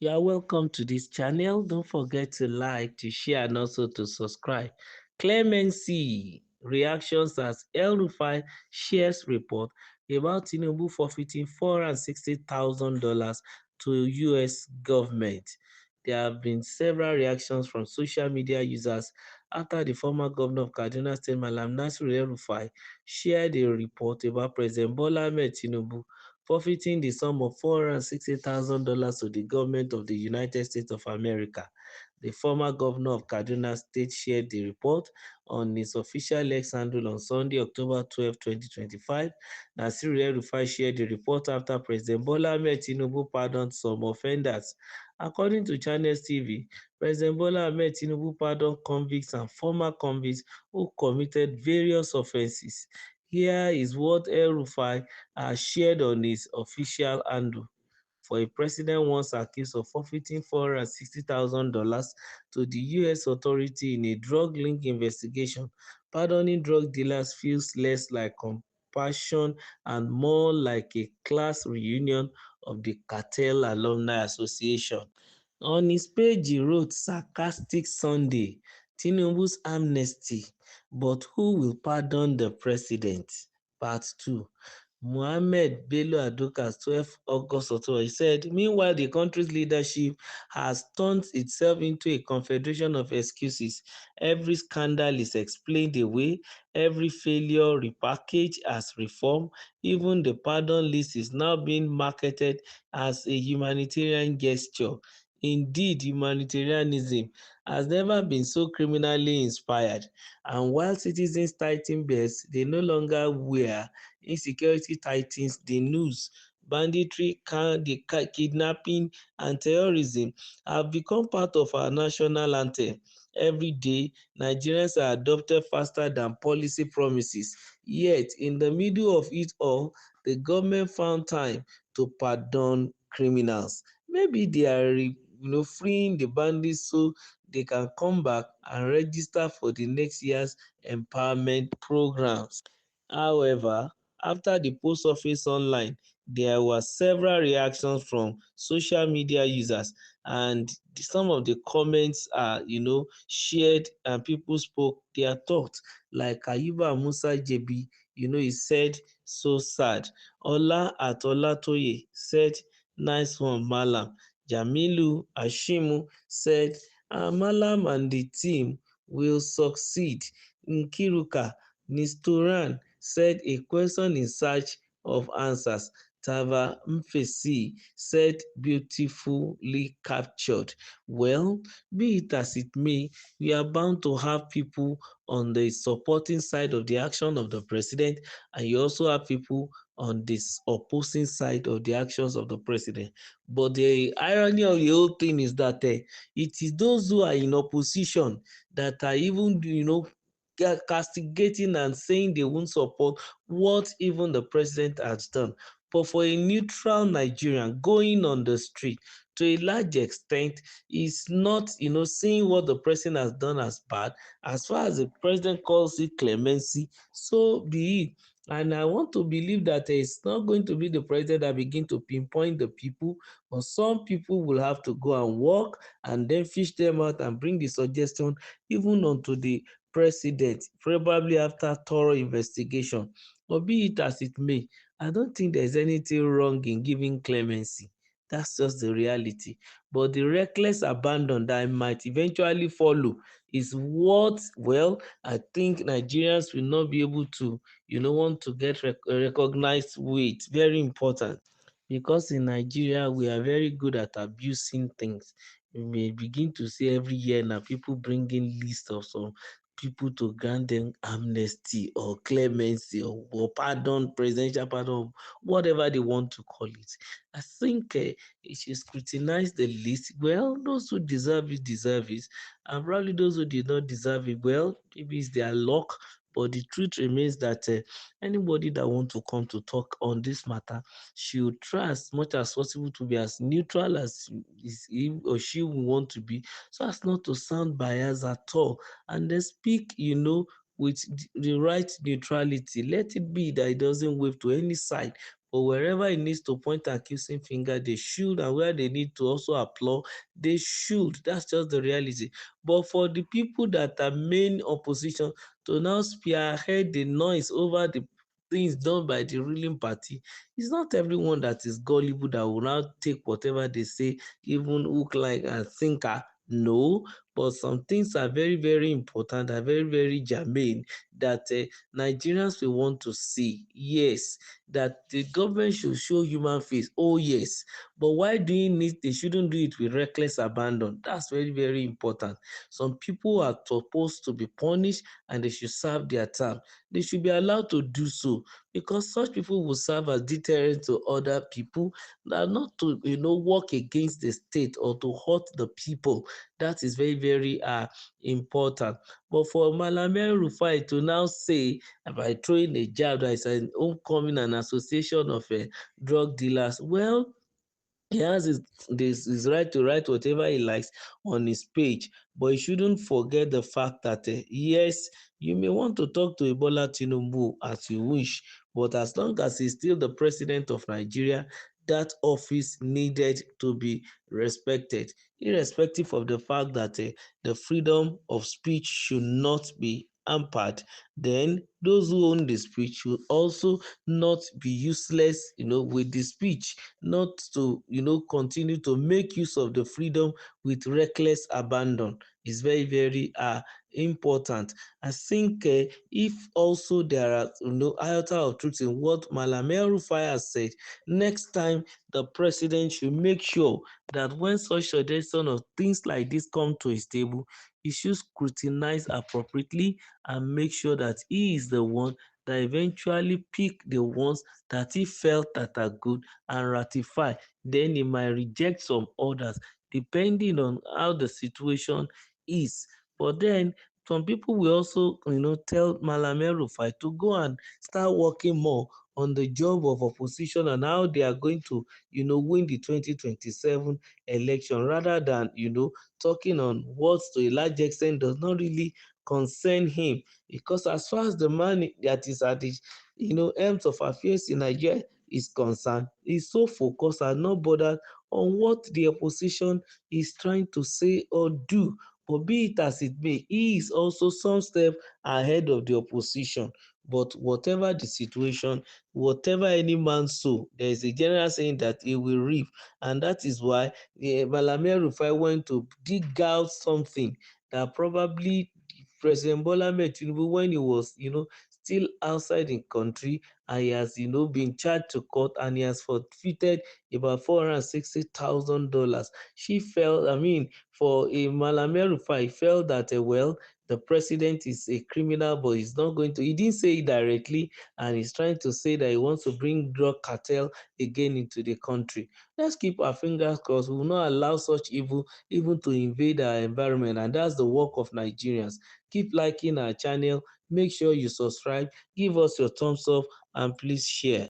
You are welcome to this channel. Don't forget to like, to share, and also to subscribe. Clemency reactions as El-Rufai shares report about Tinubu forfeiting $460,000 to US government. There have been several reactions from social media users after the former governor of Kaduna State, Malam Nasir El-Rufai, shared a report about President Bola Ahmed Tinubu forfeiting the sum of $460,000 to the government of the United States of America. The former governor of Kaduna State shared the report on his official X handle on Sunday, October 12, 2025. Nasir El-Rufai shared the report after President Bola Ahmed Tinubu pardoned some offenders. According to Channels TV, President Bola Ahmed Tinubu pardoned convicts and former convicts who committed various offences. Here is what El-Rufai shared on his official handle. For a president once accused of forfeiting $460,000 to the U.S. authority in a drug-linked investigation, pardoning drug dealers feels less like compassion and more like a class reunion of the Cartel Alumni Association. On his page, he wrote, "Sarcastic Sunday, Tinubu's amnesty, but who will pardon the president?" Part 2. Mohammed Bello Adokas, 12 August October, he said, "Meanwhile, the country's leadership has turned itself into a confederation of excuses. Every scandal is explained away, every failure repackaged as reform. Even the pardon list is now being marketed as a humanitarian gesture. Indeed, humanitarianism has never been so criminally inspired. And while citizens tighten belts, they no longer wear. Insecurity tightens the news. Banditry, kidnapping, and terrorism have become part of our national anthem. Every day, Nigerians are adopted faster than policy promises. Yet, in the middle of it all, the government found time to pardon criminals. Maybe they are freeing the bandits so they can come back and register for the next year's empowerment programs. However, after the post office online, there were several reactions from social media users, and some of the comments are, shared, and people spoke their thoughts. Like Ayuba Musa JB, he said, "So sad." Ola at Olatoye said, "Nice one, Malam." Jamilu Ashimu said, Malam and the team will succeed." Nkiruka Nistoran said, "A question in search of answers." Tava Mfesi said, "Beautifully captured." Well, be it as it may, we are bound to have people on the supporting side of the action of the president, and you also have people on this opposing side of the actions of the president. But the irony of the whole thing is that it is those who are in opposition that are even, castigating and saying they won't support what even the president has done. But for a neutral Nigerian going on the street, to a large extent, is not, seeing what the president has done as bad. As far as the president calls it clemency, so be it. And I want to believe that it's not going to be the president that begin to pinpoint the people, but some people will have to go and work and then fish them out and bring the suggestion even onto the president, probably after thorough investigation. But be it as it may, I don't think there's anything wrong in giving clemency. That's just the reality. But the reckless abandon that might eventually follow is what, well, I think Nigerians will not be able to, want to get recognized with. Very important. Because in Nigeria, we are very good at abusing things. We may begin to see every year now people bringing lists of some people to grant them amnesty or clemency or pardon, presidential pardon, whatever they want to call it. I think it should scrutinize the list. Well, those who deserve it, and probably those who did not deserve it, well, maybe it's their luck. But the truth remains that anybody that wants to come to talk on this matter should try as much as possible to be as neutral as he or she will want to be, so as not to sound biased at all, and then speak, with the right neutrality. Let it be that it doesn't wave to any side, But wherever it needs to point accusing finger, they should, and where they need to also applaud, they should. That's just the reality. But for the people that are main opposition to now spearhead the noise over the things done by the ruling party, it's not everyone that is gullible that will now take whatever they say, even hook, line, and sinker. No, but some things are very, very important, are very, very germane that Nigerians will want to see. Yes, that the government should show human face. Oh, yes. But why doing it? They shouldn't do it with reckless abandon. That's very, very important. Some people are supposed to be punished and they should serve their term. They should be allowed to do so because such people will serve as deterrent to other people, not to work against the state or to hurt the people. That is very, very important. But for Malam El-Rufai to now say by throwing a jab that is an homecoming and association of drug dealers, well, he has his right to write whatever he likes on his page, but he shouldn't forget the fact that yes, you may want to talk to Ebola Tinubu as you wish, but as long as he's still the president of Nigeria, that office needed to be respected, irrespective of the fact that the freedom of speech should not be hampered. Then those who own the speech should also not be useless, with the speech, not to continue to make use of the freedom with reckless abandon. Is very, very important. I think if also there are iota of truth in what Malam El-Rufai has said, next time the president should make sure that when such suggestion of things like this come to his table, he should scrutinize appropriately and make sure that he is the one that eventually pick the ones that he felt that are good and ratify. Then he might reject some orders depending on how the situation is. But then some people will also, tell Malam El-Rufai to go and start working more on the job of opposition and how they are going to, win the 2027 election rather than, talking on what to a large extent does not really concern him. Because as far as the man that is at the, helms of affairs in Nigeria is concerned, is so focused and not bothered on what the opposition is trying to say or do. But be it as it may, he is also some step ahead of the opposition. But whatever the situation, whatever any man sow, there is a general saying that he will reap. And that is why Malam El-Rufai went to dig out something that probably President Bola Ahmed Tinubu, when he was, still outside the country, and he has, been charged to court and he has forfeited about $460,000. She felt, for a Malam El-Rufai, felt that, well, the president is a criminal, but he's not going to, he didn't say it directly, and he's trying to say that he wants to bring drug cartel again into the country. Let's keep our fingers crossed. We will not allow such evil even to invade our environment, and that's the work of Nigerians. Keep liking our channel, make sure you subscribe, give us your thumbs up, and please share.